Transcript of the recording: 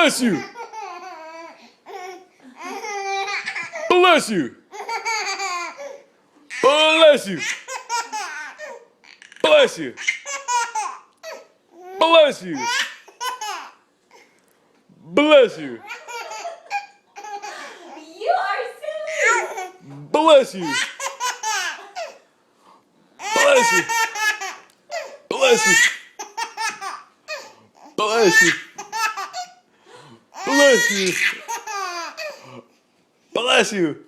Bless you. Bless you. Bless you. Bless you. Bless you. Bless you. You are silly. Bless you. Bless you. Bless you. Bless you. Bless you. Bless you.